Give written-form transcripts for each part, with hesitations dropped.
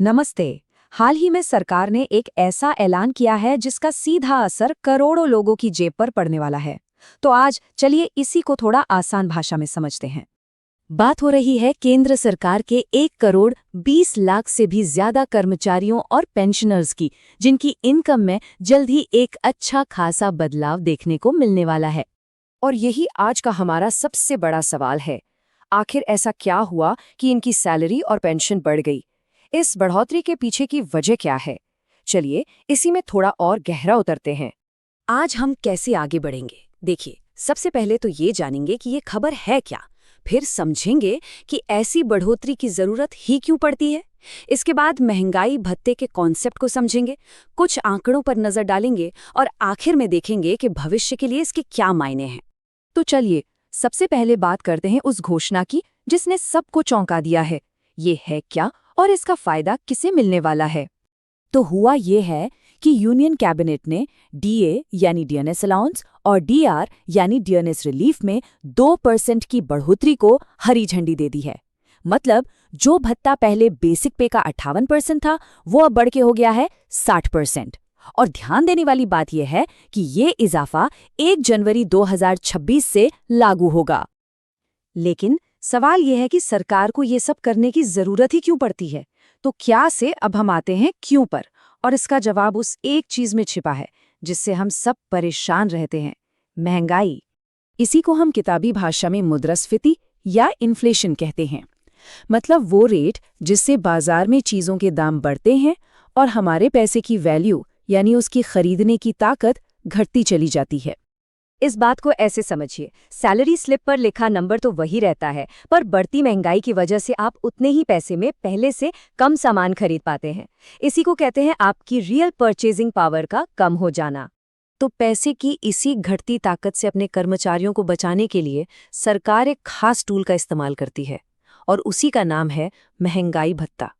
नमस्ते। हाल ही में सरकार ने एक ऐसा ऐलान किया है जिसका सीधा असर करोड़ों लोगों की जेब पर पड़ने वाला है। तो आज चलिए इसी को थोड़ा आसान भाषा में समझते हैं। बात हो रही है केंद्र सरकार के 1 करोड़ 20 लाख से भी ज्यादा कर्मचारियों और पेंशनर्स की, जिनकी इनकम में जल्द ही एक अच्छा खासा बदलाव देखने को मिलने वाला है। और यही आज का हमारा सबसे बड़ा सवाल है। आखिर ऐसा क्या हुआ कि इनकी सैलरी और पेंशन बढ़ गई? इस बढ़ोतरी के पीछे की वजह क्या है? चलिए इसी में थोड़ा और गहरा उतरते हैं। आज हम कैसे आगे बढ़ेंगे? देखिए, सबसे पहले तो ये जानेंगे कि ये खबर है क्या, फिर समझेंगे कि ऐसी बढ़ोतरी की जरूरत ही क्यों पड़ती है। इसके बाद महंगाई भत्ते के कॉन्सेप्ट को समझेंगे, कुछ आंकड़ों पर नजर डालेंगे और आखिर में देखेंगे कि भविष्य के लिए इसके क्या मायने हैं। तो चलिए सबसे पहले बात करते हैं उस घोषणा की जिसने सबको चौंका दिया है। ये है क्या और इसका फायदा किसे मिलने वाला है? तो हुआ ये है कि यूनियन कैबिनेट ने डीए यानी डीएनएस अलाउंस और डीआर यानी डीएनएस रिलीफ में 2% की बढ़ोतरी को हरी झंडी दे दी है। मतलब जो भत्ता पहले बेसिक पे का 58% था, वो अब बढ़ के हो गया है 60%। और ध्यान देने वाली बात यह है कि ये इजाफा 1 जनवरी 2026 से लागू होगा। लेकिन सवाल यह है कि सरकार को ये सब करने की जरूरत ही क्यों पड़ती है? तो क्या से अब हम आते हैं क्यों पर, और इसका जवाब उस एक चीज में छिपा है जिससे हम सब परेशान रहते हैं, महंगाई। इसी को हम किताबी भाषा में मुद्रास्फीति या इन्फ्लेशन कहते हैं। मतलब वो रेट जिससे बाजार में चीजों के दाम बढ़ते हैं और हमारे पैसे की वैल्यू यानी उसकी खरीदने की ताकत घटती चली जाती है। इस बात को ऐसे समझिए, सैलरी स्लिप पर लिखा नंबर तो वही रहता है, पर बढ़ती महंगाई की वजह से आप उतने ही पैसे में पहले से कम सामान खरीद पाते हैं। इसी को कहते हैं आपकी रियल परचेजिंग पावर का कम हो जाना। तो पैसे की इसी घटती ताकत से अपने कर्मचारियों को बचाने के लिए सरकार एक खास टूल का इस्तेमाल करती है, और उसी का नाम है महंगाई भत्ता।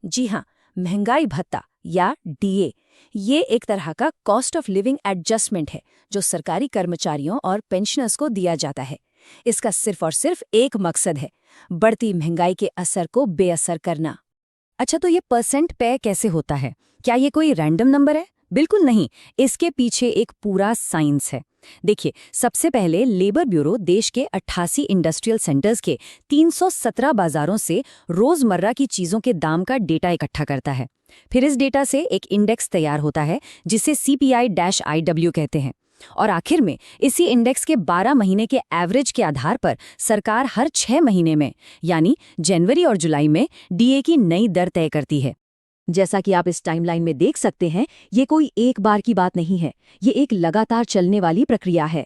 जी हाँ, महंगाई भत्ता या डीए। ये एक तरह का कॉस्ट ऑफ लिविंग एडजस्टमेंट है जो सरकारी कर्मचारियों और पेंशनर्स को दिया जाता है। इसका सिर्फ और सिर्फ एक मकसद है, बढ़ती महंगाई के असर को बेअसर करना। अच्छा, तो ये परसेंट पे कैसे होता है? क्या ये कोई रैंडम नंबर है? बिल्कुल नहीं, इसके पीछे एक पूरा साइंस है। देखिए, सबसे पहले लेबर ब्यूरो देश के 88 इंडस्ट्रियल सेंटर्स के 317 बाजारों से रोजमर्रा की चीजों के दाम का डेटा इकट्ठा करता है। फिर इस डेटा से एक इंडेक्स तैयार होता है जिसे CPI-IW कहते हैं। और आखिर में इसी इंडेक्स के 12 महीने के एवरेज के आधार पर सरकार हर 6 महीने में यानी जनवरी और जुलाई में डीए की नई दर तय करती है। जैसा कि आप इस टाइमलाइन में देख सकते हैं, ये कोई एक बार की बात नहीं है, ये एक लगातार चलने वाली प्रक्रिया है।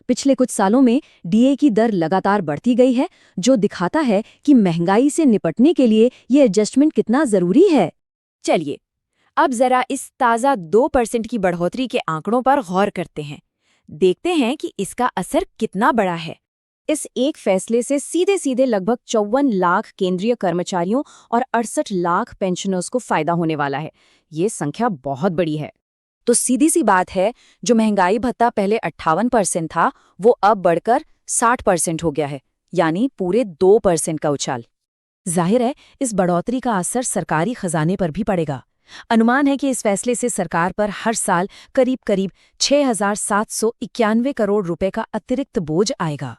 पिछले कुछ सालों में डीए की दर लगातार बढ़ती गई है, जो दिखाता है कि महंगाई से निपटने के लिए ये एडजस्टमेंट कितना जरूरी है। चलिए अब जरा इस ताज़ा 2% की बढ़ोतरी के आंकड़ों पर गौर करते हैं। देखते हैं कि इसका असर कितना बड़ा है। इस एक फैसले से सीधे सीधे लगभग 54 लाख केंद्रीय कर्मचारियों और 68 लाख पेंशनर्स को फायदा होने वाला है। ये संख्या बहुत बड़ी है। तो सीधी सी बात है, जो महंगाई भत्ता पहले 58% था, वो अब बढ़कर 60% हो गया है, यानी पूरे 2% का उछाल। जाहिर है, इस बढ़ोतरी का असर सरकारी खजाने पर भी पड़ेगा। अनुमान है कि इस फैसले से सरकार पर हर साल करीब 6,791 करोड़ रुपए का अतिरिक्त बोझ आएगा।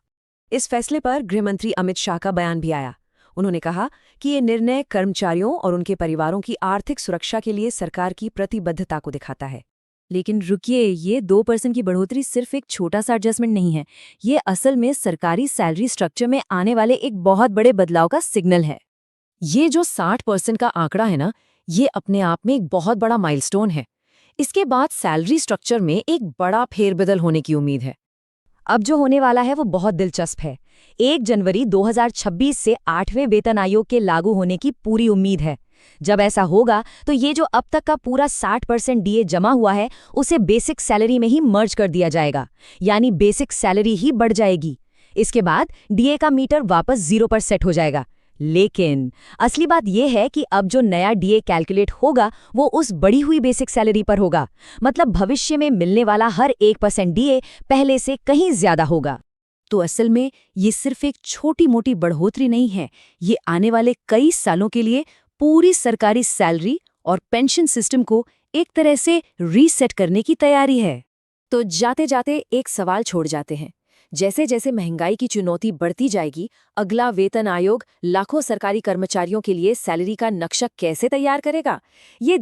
इस फैसले पर गृहमंत्री अमित शाह का बयान भी आया। उन्होंने कहा कि ये निर्णय कर्मचारियों और उनके परिवारों की आर्थिक सुरक्षा के लिए सरकार की प्रतिबद्धता को दिखाता है। लेकिन रुकिए, ये 2% की बढ़ोतरी सिर्फ एक छोटा सा एडजस्टमेंट नहीं है। ये असल में सरकारी सैलरी स्ट्रक्चर में आने वाले एक बहुत बड़े बदलाव का सिग्नल है। ये जो 60% का आंकड़ा है ना, ये अपने आप में एक बहुत बड़ा माइलस्टोन है। इसके बाद सैलरी स्ट्रक्चर में एक बड़ा फेरबदल होने की उम्मीद है। अब जो होने वाला है वो बहुत दिलचस्प है। 1 जनवरी 2026 से 8वें वेतन आयोग के लागू होने की पूरी उम्मीद है। जब ऐसा होगा तो ये जो अब तक का पूरा 60% डीए जमा हुआ है, उसे बेसिक सैलरी में ही मर्ज कर दिया जाएगा, यानी बेसिक सैलरी ही बढ़ जाएगी। इसके बाद डीए का मीटर वापस 0 पर सेट हो जाएगा। लेकिन असली बात यह है कि अब जो नया डीए कैलकुलेट होगा वो उस बढ़ी हुई बेसिक सैलरी पर होगा। मतलब भविष्य में मिलने वाला हर 1% डीए पहले से कहीं ज्यादा होगा। तो असल में ये सिर्फ एक छोटी मोटी बढ़ोतरी नहीं है, ये आने वाले कई सालों के लिए पूरी सरकारी सैलरी और पेंशन सिस्टम को एक तरह से रीसेट करने की तैयारी है। तो जाते जाते एक सवाल छोड़ जाते हैं, जैसे जैसे महंगाई की चुनौती बढ़ती जाएगी, अगला वेतन आयोग लाखों सरकारी कर्मचारियों के लिए सैलरी का नक्शा कैसे तैयार करेगा? ये